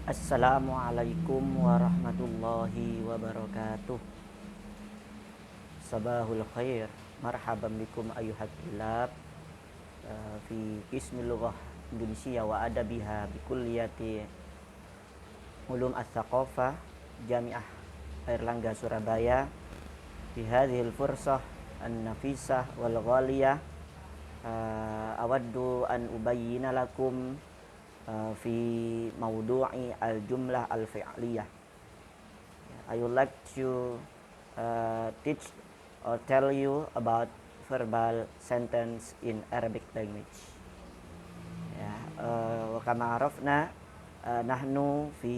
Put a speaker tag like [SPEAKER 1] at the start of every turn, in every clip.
[SPEAKER 1] Assalamualaikum warahmatullahi wabarakatuh. Sabahul khair. Marhaban bikum ayuhat tulab fi qismi lughah Indonesia wa adabiha bi kulliyati ulum ats-tsaqafah Jami'ah Airlangga Surabaya. Fi hadhil fursah an-nafisah wal ghaliyah awaddu an ubayyina lakum fi mawdu'i al-jumlah al-fi'liyah. I would like to teach or tell you about verbal sentence in Arabic language. Ya, wa kama arafna nahnu fi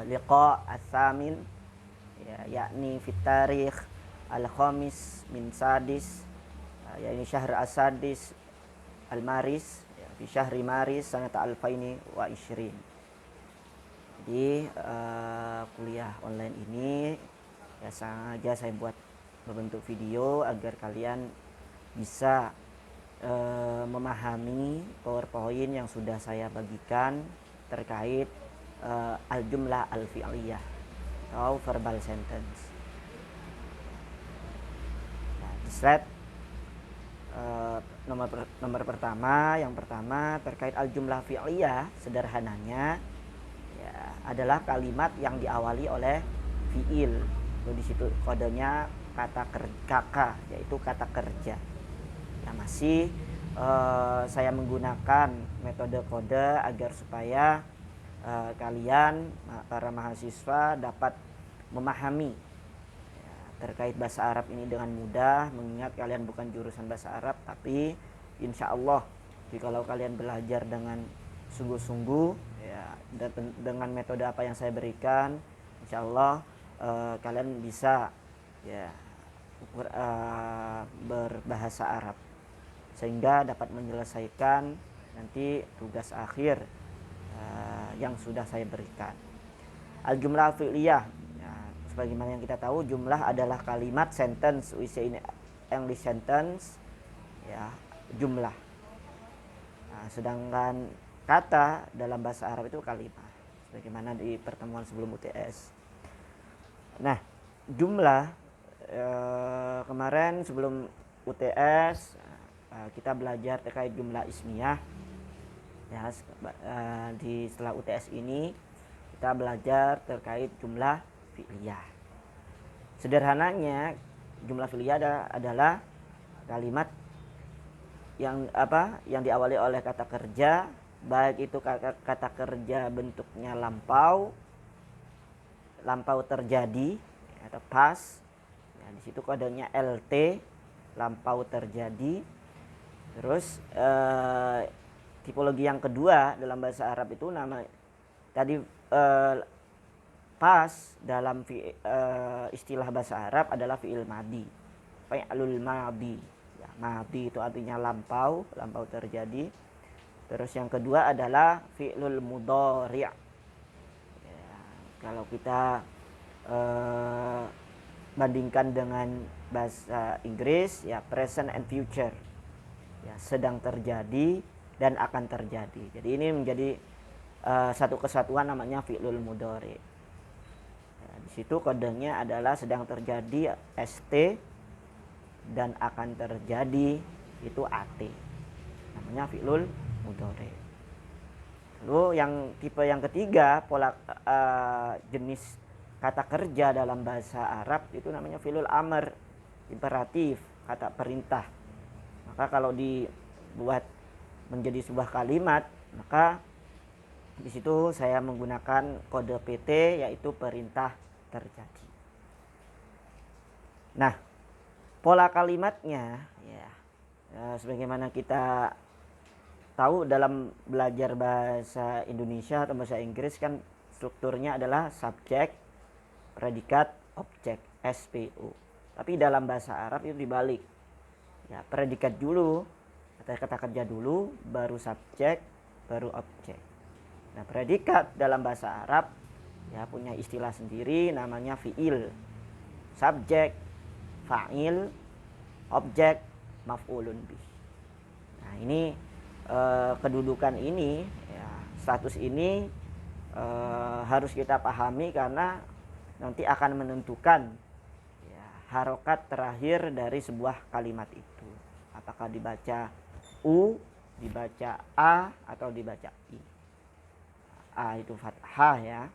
[SPEAKER 1] liqa' al-thamin, yakni fi tarikh al-khamis min sadis, yakni syahr as-sadis al-maris, fi syahri maris sanata alfaini wa ishrin. Jadi kuliah online ini ya sengaja saya buat berbentuk video agar kalian bisa memahami PowerPoint yang sudah saya bagikan terkait al-jumlah al-fi'liyah atau verbal sentence. Nah, di slide nomor pertama, yang pertama terkait al-jumlah fi'liyah, sederhananya ya, adalah kalimat yang diawali oleh fi'il. Di situ kodenya kata kaka, yaitu kata kerja. Ya, masih saya menggunakan metode kode agar supaya kalian para mahasiswa dapat memahami ya, terkait bahasa Arab ini dengan mudah, mengingat kalian bukan jurusan bahasa Arab, tapi insya Allah jikalau kalian belajar dengan sungguh-sungguh ya, dengan metode apa yang saya berikan, insya Allah kalian bisa ya berbahasa Arab sehingga dapat menyelesaikan nanti tugas akhir yang sudah saya berikan. Al-jumlah fi'liyah, ya, sebagaimana yang kita tahu, jumlah adalah kalimat sentence, we say in English sentence, ya, jumlah. Nah, sedangkan kata dalam bahasa Arab itu kalimat, sebagaimana di pertemuan sebelum UTS. Nah, jumlah kemarin sebelum UTS kita belajar terkait jumlah ismiyah. Ya, setelah UTS ini kita belajar terkait jumlah fi'liyah. Sederhananya jumlah fi'liyah adalah kalimat yang diawali oleh kata kerja, baik itu kata kerja bentuknya lampau terjadi atau past. Ya, di situ kodenya LT, lampau terjadi. Terus tipologi yang kedua dalam bahasa Arab itu nama tadi past dalam istilah bahasa Arab adalah fi'il madi, fi'lul madi. Ya, madi itu artinya lampau terjadi. Terus yang kedua adalah fi'lul mudhari'. Kalau kita bandingkan dengan bahasa Inggris, ya present and future, ya sedang terjadi dan akan terjadi. Jadi ini menjadi satu kesatuan namanya fi'lul mudhari. Ya, di situ kodenya adalah sedang terjadi ST dan akan terjadi itu AT. Namanya fi'lul mudhari. Lalu yang tipe yang ketiga, pola jenis kata kerja dalam bahasa Arab itu namanya fi'lul amr, imperatif, kata perintah. Maka kalau dibuat menjadi sebuah kalimat, maka di situ saya menggunakan kode PT, yaitu perintah terjadi. Nah, pola kalimatnya ya sebagaimana kita tahu dalam belajar bahasa Indonesia atau bahasa Inggris kan strukturnya adalah subjek, predikat, objek, SPO. Tapi dalam bahasa Arab itu dibalik. Ya, predikat dulu, kata kerja dulu, baru subjek, baru objek. Nah, predikat dalam bahasa Arab ya punya istilah sendiri namanya fi'il. Subjek, fa'il, objek, maf'ulun bih. Nah, ini kedudukan ini ya status ini harus kita pahami karena nanti akan menentukan ya, harokat terakhir dari sebuah kalimat itu. Apakah dibaca U, dibaca A, atau dibaca I. A itu fathah ya,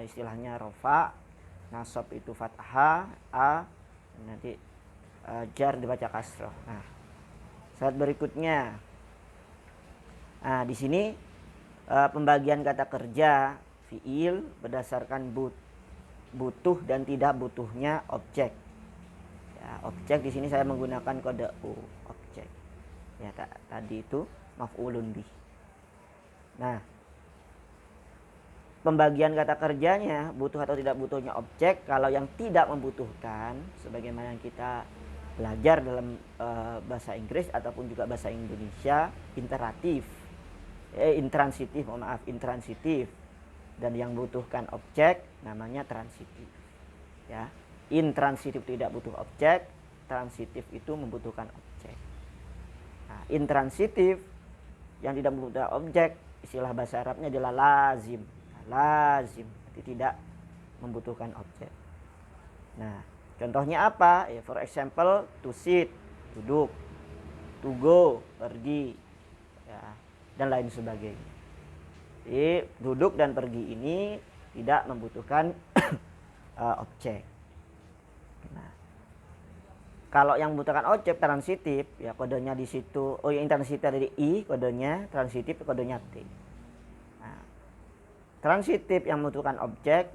[SPEAKER 1] istilahnya rofa. Nasab itu fathah, A, nanti jar dibaca kasroh. Nah, saat berikutnya, nah di sini pembagian kata kerja fiil berdasarkan butuh dan tidak butuhnya objek. Ya, objek di sini saya menggunakan kode U, objek. Ya, tadi itu maf'ulun bih. Nah, pembagian kata kerjanya butuh atau tidak butuhnya objek. Kalau yang tidak membutuhkan, sebagaimana yang kita belajar dalam bahasa Inggris ataupun juga bahasa Indonesia, intransitif, dan yang butuhkan objek namanya transitif. Ya, intransitif tidak butuh objek, transitif itu membutuhkan objek. Nah, intransitif yang tidak membutuhkan objek, istilah bahasa Arabnya adalah lazim. Lazim, tidak membutuhkan objek. Nah, contohnya apa? Ya, for example, to sit, duduk, to go, pergi, ya, dan lain sebagainya. Jadi, duduk dan pergi ini tidak membutuhkan objek. Nah, kalau yang membutuhkan objek transitif, ya kodenya di situ. Oh, yang transitif dari I, kodenya transitif, kodenya T. Transitif yang membutuhkan objek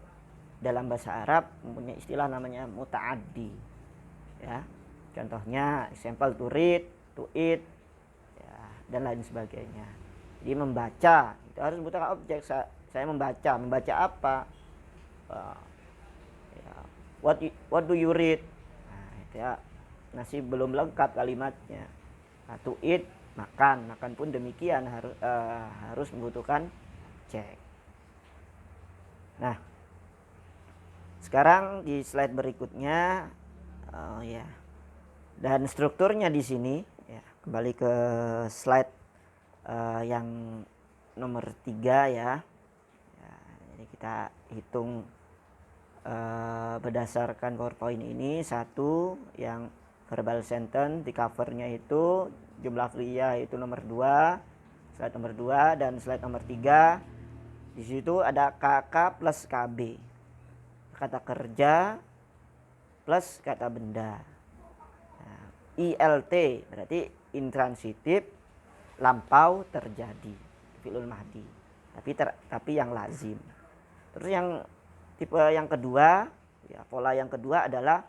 [SPEAKER 1] dalam bahasa Arab mempunyai istilah namanya muta'addi. Ya, contohnya example to read, to eat, ya, dan lain sebagainya. Jadi membaca itu harus membutuhkan objek. Saya membaca apa? Ya, what do you read? Nah, itu ya, masih belum lengkap kalimatnya. Nah, to eat, makan pun demikian harus membutuhkan objek. Nah, sekarang di slide berikutnya, ya, dan strukturnya di sini, ya, kembali ke slide yang nomor 3 ya. Jadi kita hitung berdasarkan PowerPoint ini. Satu, yang verbal sentence di covernya itu jumlah pria itu nomor 2, slide nomor 2, dan slide nomor 3. Di situ ada KK plus KB, kata kerja plus kata benda. Nah, ILT berarti intransitif, lampau terjadi, fi'lul mahdi, tapi yang lazim. Terus yang tipe yang kedua, ya, pola yang kedua adalah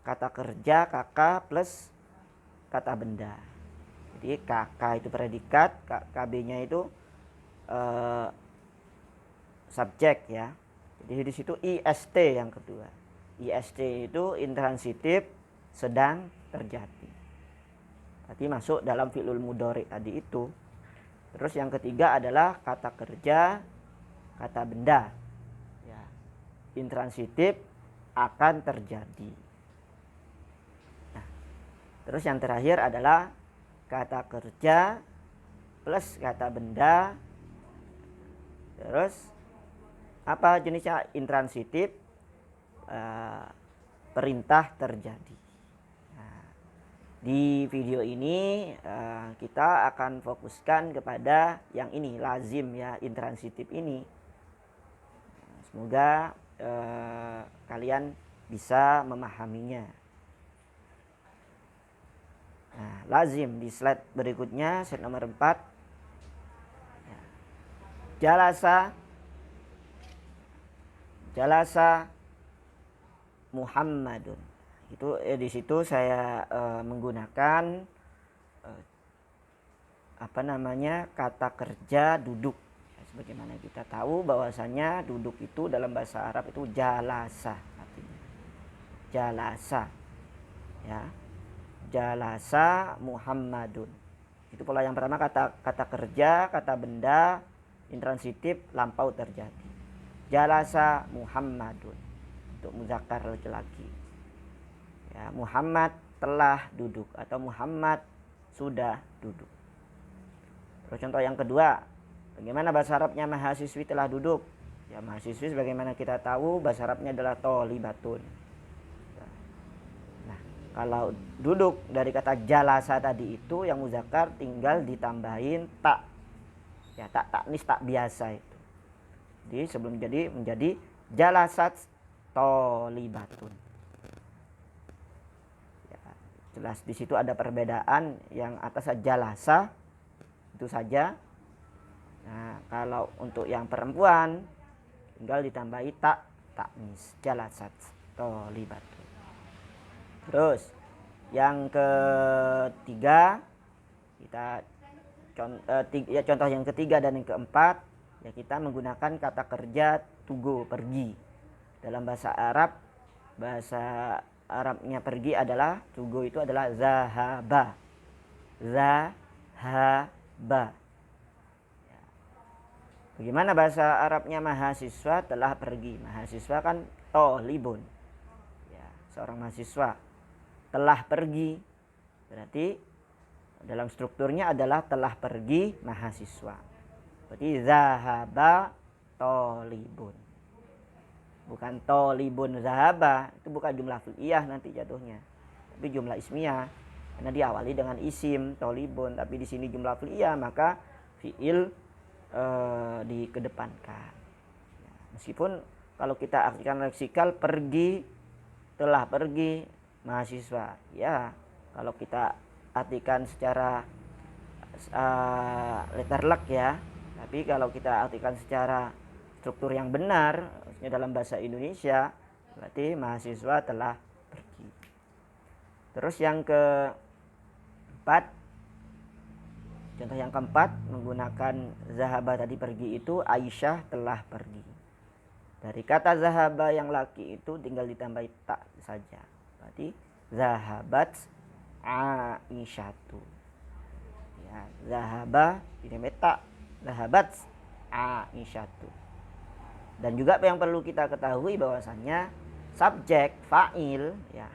[SPEAKER 1] kata kerja KK plus kata benda. Jadi KK itu predikat, KB-nya itu subjek ya. Jadi di situ IST yang kedua. IST itu intransitif, sedang terjadi. Berarti masuk dalam fi'lul mudhari tadi itu. Terus yang ketiga adalah kata kerja, kata benda. Ya, intransitif, akan terjadi. Nah, terus yang terakhir adalah kata kerja plus kata benda. Terus apa jenisnya? Intransitif, perintah terjadi. Nah, di video ini kita akan fokuskan kepada yang ini, lazim ya, intransitif ini. Semoga kalian bisa memahaminya. Nah, lazim di slide berikutnya, slide nomor 4. Ya. Jalasa Muhammadun. Itu di situ saya menggunakan kata kerja duduk. Ya, sebagaimana kita tahu bahwasanya duduk itu dalam bahasa Arab itu jalasa artinya. Jalasa. Ya. Jalasa Muhammadun. Itu pola yang pertama, kata kerja, kata benda, intransitif, lampau terjadi. Jalasa Muhammadun untuk muzakkar laki-laki. Ya, Muhammad telah duduk atau Muhammad sudah duduk. Terus contoh yang kedua, Bagaimana bahasa Arabnya mahasiswi telah duduk? Ya, mahasiswi sebagaimana kita tahu bahasa Arabnya adalah tholibatun. Nah, kalau duduk dari kata jalasa tadi itu yang muzakkar tinggal ditambahin tak. Ya, tak taknis, tak biasa itu. Jadi sebelum menjadi jalasat tholibatun. Ya, jelas di situ ada perbedaan, yang atas jalasa itu saja. Nah, kalau untuk yang perempuan tinggal ditambahi tak taknis, jalasat tholibatun. Terus yang ketiga, kita contoh yang ketiga dan yang keempat, ya kita menggunakan kata kerja to go, pergi. Dalam bahasa Arabnya pergi adalah to go, itu adalah zahaba. Zahaba. Bagaimana bahasa Arabnya mahasiswa telah pergi? Mahasiswa kan tolibun. Ya, seorang mahasiswa telah pergi. Berarti dalam strukturnya adalah telah pergi mahasiswa. Berarti zahaba tolibun. Bukan tolibun zahaba. Itu bukan jumlah fi'liyah nanti jatuhnya. Tapi jumlah ismiyah. Karena diawali dengan isim tolibun. Tapi di sini jumlah fi'liyah, maka fi'il dikedepankan. Ya, meskipun kalau kita artikan leksikal, pergi, telah pergi mahasiswa. Ya, kalau kita artikan secara letterlek ya. Tapi kalau kita artikan secara struktur yang benar, maksudnya dalam bahasa Indonesia, berarti mahasiswa telah pergi. Terus yang keempat, contoh yang keempat, menggunakan zahaba tadi pergi itu, Aisyah telah pergi. Dari kata zahaba yang laki itu tinggal ditambah tak saja. Berarti zahabat Aisyatu. Ya, zahaba ditambah tak, zahabat Aisyatu. Dan juga yang perlu kita ketahui bahwasannya subjek, fa'il, ya,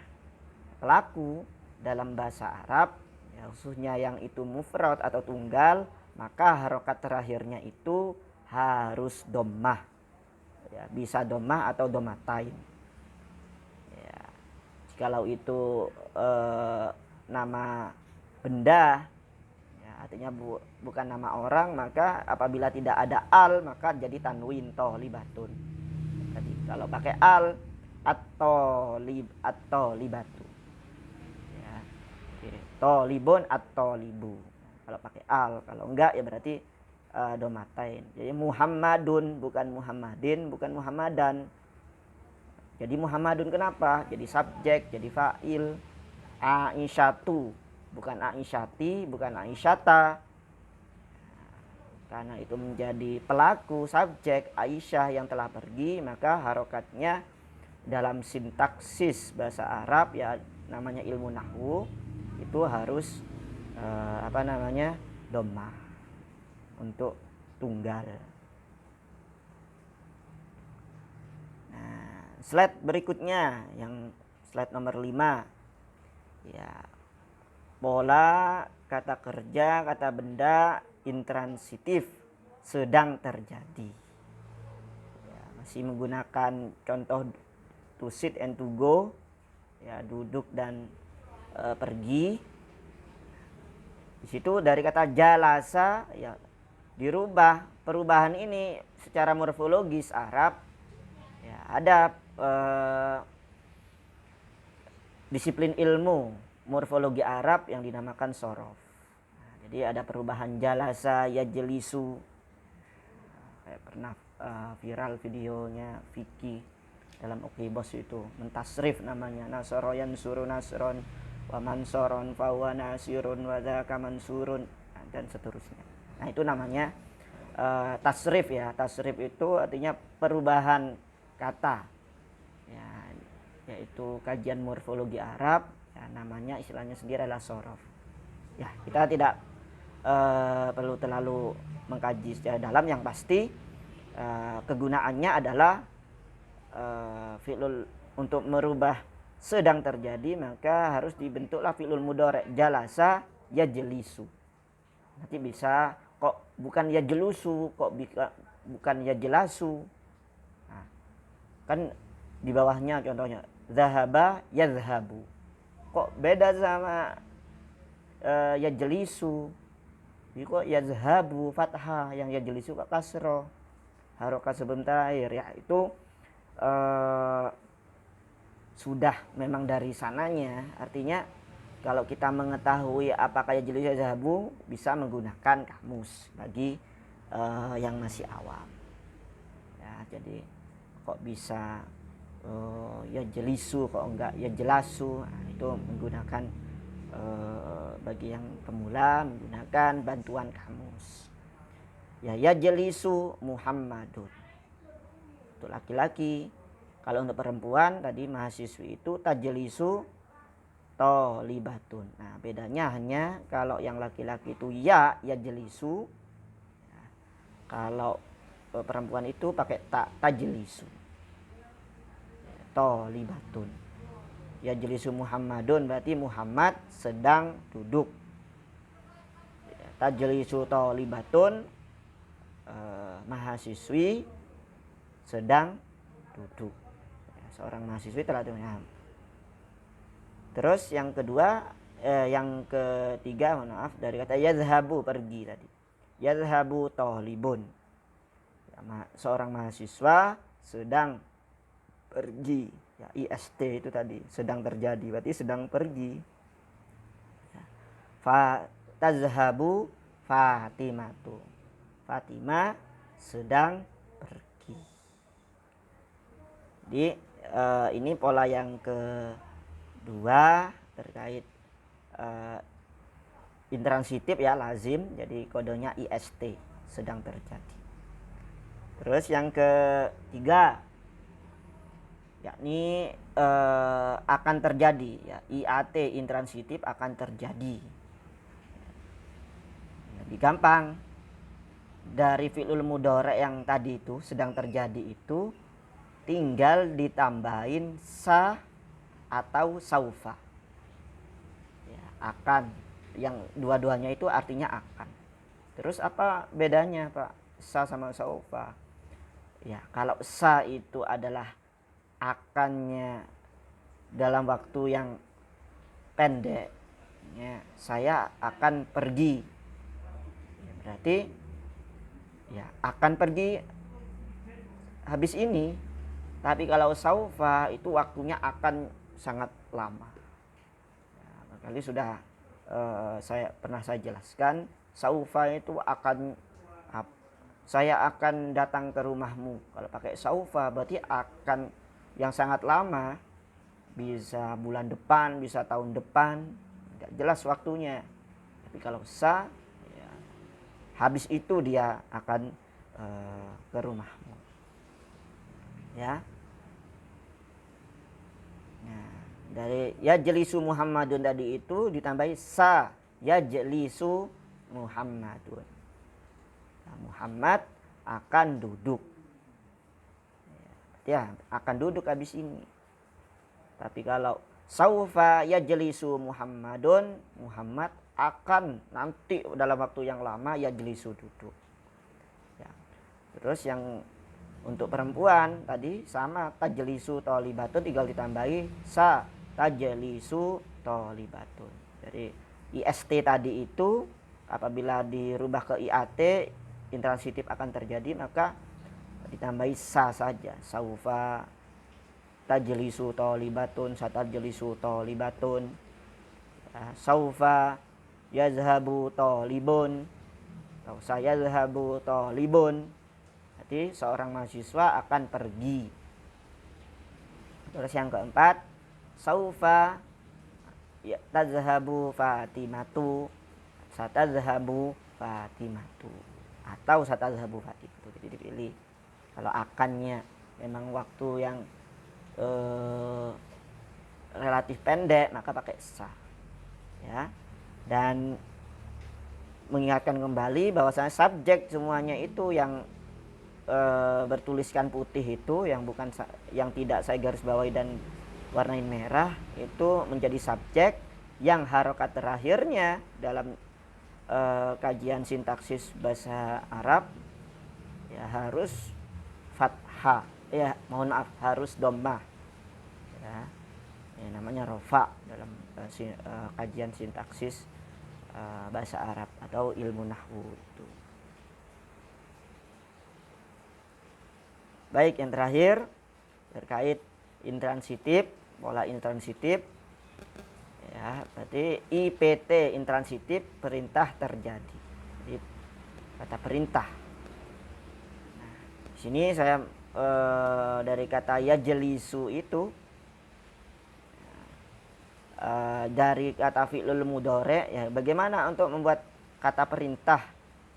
[SPEAKER 1] pelaku dalam bahasa Arab, ya, khususnya yang itu mufrad atau tunggal, maka harokat terakhirnya itu harus dhammah. Ya, bisa dhammah atau dhammatain. Ya, jikalau itu nama benda, ya, artinya bukan nama orang, maka apabila tidak ada al, maka jadi tanwin tholibatun. Jadi kalau pakai al, at-tholibatu. Tolibun atau libu. Kalau pakai al, kalau enggak ya berarti domatain. Jadi Muhammadun bukan Muhammadin, bukan Muhammadan. Jadi Muhammadun kenapa? Jadi subjek, jadi fa'il. Aisyatu bukan Aisyati, bukan Aisyata. Karena itu menjadi pelaku, subjek, Aisyah yang telah pergi, maka harokatnya dalam sintaksis bahasa Arab, ya namanya ilmu nahwu, itu harus dhammah untuk tunggal. Nah, slide berikutnya, yang slide nomor 5, ya, pola kata kerja, kata benda intransitif sedang terjadi. Ya, masih menggunakan contoh to sit and to go, ya, duduk dan pergi. Di situ dari kata jalasa, ya, dirubah. Perubahan ini secara morfologis Arab, ya, ada disiplin ilmu morfologi Arab yang dinamakan sorof. Nah, jadi ada perubahan jalasa yajlisu. Kayak pernah viral videonya Vicky dalam Oklibos itu, mentasrif namanya, nasoro yansuru nasron wa mansoron fa huwa nasirun wa dzaka mansurun, dan seterusnya. Nah, itu namanya tasrif ya. Tasrif itu artinya perubahan kata. Ya, yaitu kajian morfologi Arab, ya, namanya istilahnya sendiri adalah sorof. Ya, kita tidak perlu terlalu mengkaji secara dalam, yang pasti kegunaannya adalah fi'lul untuk merubah sedang terjadi, maka harus dibentuklah fi'lul mudhari' jalasa yajlisu. Nanti bisa kok bukan ya jelusu, kok bukan ya jelasu. Nah, kan di bawahnya contohnya zahaba yazhabu, kok beda sama ya jelisu. Jadi kok yazhabu fathah, yang ya jelisu kok kasroh, harokat sebelum terakhir. Ya itu sudah memang dari sananya. Artinya kalau kita mengetahui apakah ya jelisu yazhabu, bisa menggunakan kamus bagi yang masih awam. Ya, jadi kok bisa ya jelisu, kok enggak ya jelasu. Nah, itu menggunakan bagi yang pemula menggunakan bantuan kamus. Ya jelisu Muhammadun untuk laki-laki. Kalau untuk perempuan tadi mahasiswi itu tajelisu tolibatun. Nah, bedanya hanya kalau yang laki-laki itu ya jelisu. Ya, kalau perempuan itu pakai tajelisu. Ya, tolibatun. Ya jelisu Muhammadun berarti Muhammad sedang duduk. Ya, tajelisu tolibatun mahasiswi sedang duduk. Ya, seorang mahasiswi telah duduk. Terus yang kedua, yang ketiga, maaf, dari kata yazhabu pergi tadi. Yazhabu tolibun. Ya, seorang mahasiswa sedang pergi. Ya, IST itu tadi sedang terjadi, berarti sedang pergi. Ya. Tazhabu Fatimatu. Fatimah sedang pergi. Jadi ini pola yang kedua terkait intransitif ya, lazim, jadi kodenya IST, sedang terjadi. Terus yang ketiga yakni akan terjadi ya, IAT intransitif akan terjadi. Lebih gampang, dari fi'lul mudhari yang tadi itu sedang terjadi itu tinggal ditambahin sa atau saufa. Ya, akan, yang dua-duanya itu artinya akan. Terus apa bedanya Pak sa sama saufa? Ya, kalau sa itu adalah akannya dalam waktu yang pendek, ya, saya akan pergi, ya, berarti ya akan pergi habis ini. Tapi kalau saufa itu waktunya akan sangat lama. Ya, kali sudah saya jelaskan, saufa itu akan saya akan datang ke rumahmu. Kalau pakai saufa berarti akan yang sangat lama, bisa bulan depan, bisa tahun depan, tidak jelas waktunya. Tapi kalau sa, ya, habis itu dia akan ke rumahmu. Ya. Nah, dari yajlisu Muhammadun tadi itu ditambahi sa yajlisu Muhammadun. Nah, Muhammad akan duduk. Ya, akan duduk habis ini. Tapi kalau saufa yajlisu Muhammadun, Muhammad akan nanti dalam waktu yang lama yajlisu duduk. Ya. Terus yang untuk perempuan tadi sama tajlisu tolibatun, tinggal ditambahi sa tajlisu tolibatun. Jadi IST tadi itu apabila dirubah ke IAT intransitif akan terjadi, maka ditambahi sa saja. Saufa tajlisu tolibatun, satajlisu tolibatun. Saufa yazhabu tolibun, atau saya yazhabu tolibun. Jadi seorang mahasiswa akan pergi. Terus yang keempat, saufa ya tazhabu Fatimatu, satazhabu Fatimatu, atau satazhabu Fatimatu. Jadi dipilih. Kalau akannya memang waktu yang relatif pendek, maka pakai sa. Ya. Dan mengingatkan kembali bahwasanya subjek semuanya itu yang bertuliskan putih itu, yang bukan yang tidak saya garis bawahi dan warnain merah, itu menjadi subjek yang harokat terakhirnya dalam kajian sintaksis bahasa Arab ya harus fathah, ya mohon maaf harus dhammah ya, ya namanya rofa dalam kajian sintaksis bahasa Arab atau ilmu nahwu itu. Baik, yang terakhir terkait intransitif, pola intransitif ya, berarti IPT intransitif, perintah terjadi. Jadi kata perintah. Nah, di sini saya dari kata yajlisu itu dari kata fi'lul mudhari ya, bagaimana untuk membuat kata perintah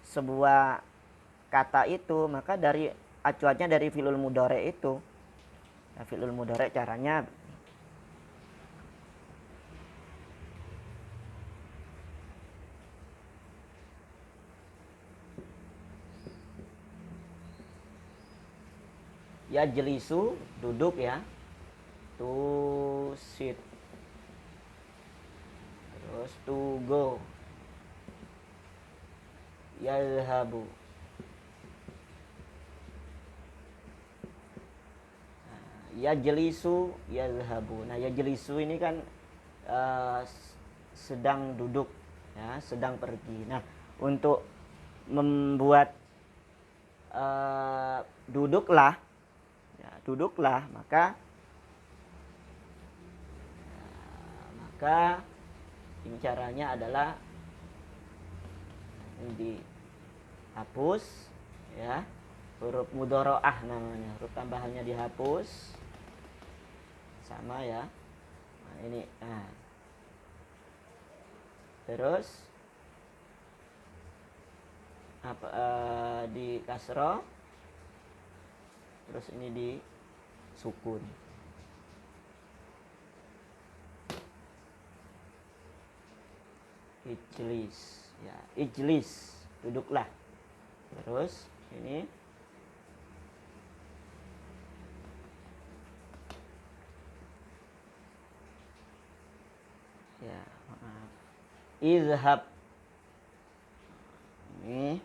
[SPEAKER 1] sebuah kata itu, maka dari acuannya dari fi'lul mudhari itu. Nah, fi'lul mudhari caranya yajlisu duduk ya, to sit, terus to go, yadhhabu. Yajlisu yadhhabu. Nah, yajlisu ini kan sedang duduk ya, sedang pergi. Nah, untuk membuat duduklah ya, duduklah, maka ini caranya adalah ini dihapus ya, huruf mudharaah namanya, huruf tambahannya dihapus sama ya. Nah, ini terus di kasroh, terus ini di sukun. Ijlis ya, ijlis duduklah, terus ini ya, maaf, izhab, ini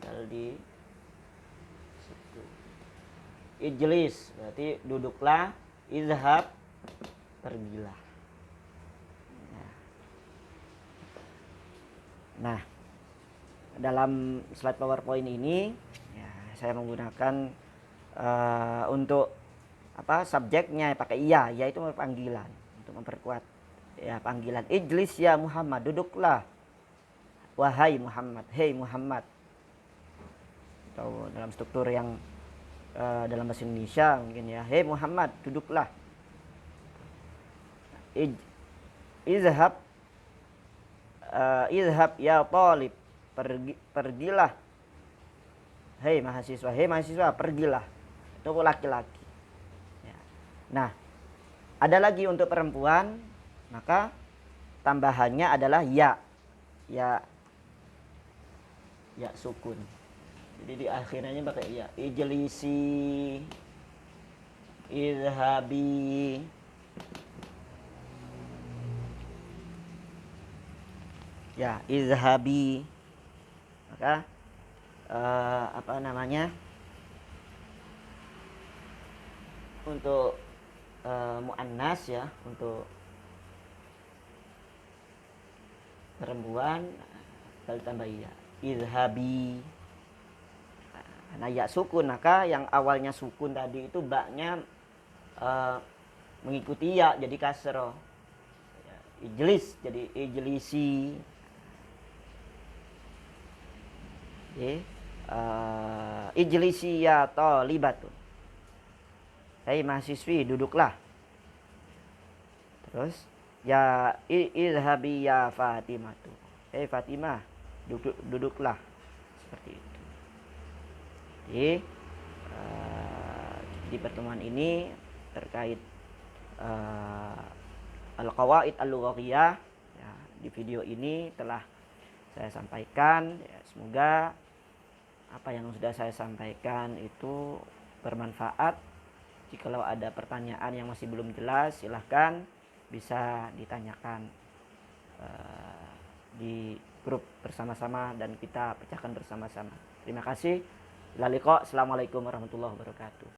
[SPEAKER 1] tinggal di situ. Ijlis berarti duduklah, izhab pergilah. Nah, dalam slide PowerPoint ini ya, saya menggunakan untuk subjeknya pakai iya, ya itu panggilan untuk memperkuat ya, panggilan. Ijlis ya Muhammad, duduklah wahai Muhammad, hei Muhammad. Atau dalam struktur yang dalam bahasa Indonesia mungkin ya, hei Muhammad, duduklah. Izhab izhab ya talib, pergilah hei mahasiswa, pergilah. Itu laki-laki ya. Nah, ada lagi untuk perempuan, maka tambahannya adalah ya sukun. Jadi di akhirnya pakai ya. Ijlisi, izhabi, ya izhabi. Maka untuk muannas ya, untuk perempuan kalau tambah ya, izhabi. Nah, ya sukun, maka yang awalnya sukun tadi itu baknya mengikuti ya jadi kasroh. Ijlis jadi ijlisi. Ijlisi ya talibatun, hei mahasiswi, duduklah. Terus ya izhabi ya Fatimatu, hei Fatimah, duduklah. Seperti itu. Jadi di pertemuan ini terkait al-qawaid al-lughawiyah ya, di video ini telah saya sampaikan ya, semoga apa yang sudah saya sampaikan itu bermanfaat. Jikalau ada pertanyaan yang masih belum jelas, silahkan bisa ditanyakan di grup bersama-sama dan kita pecahkan bersama-sama. Terima kasih. Assalamualaikum warahmatullahi wabarakatuh.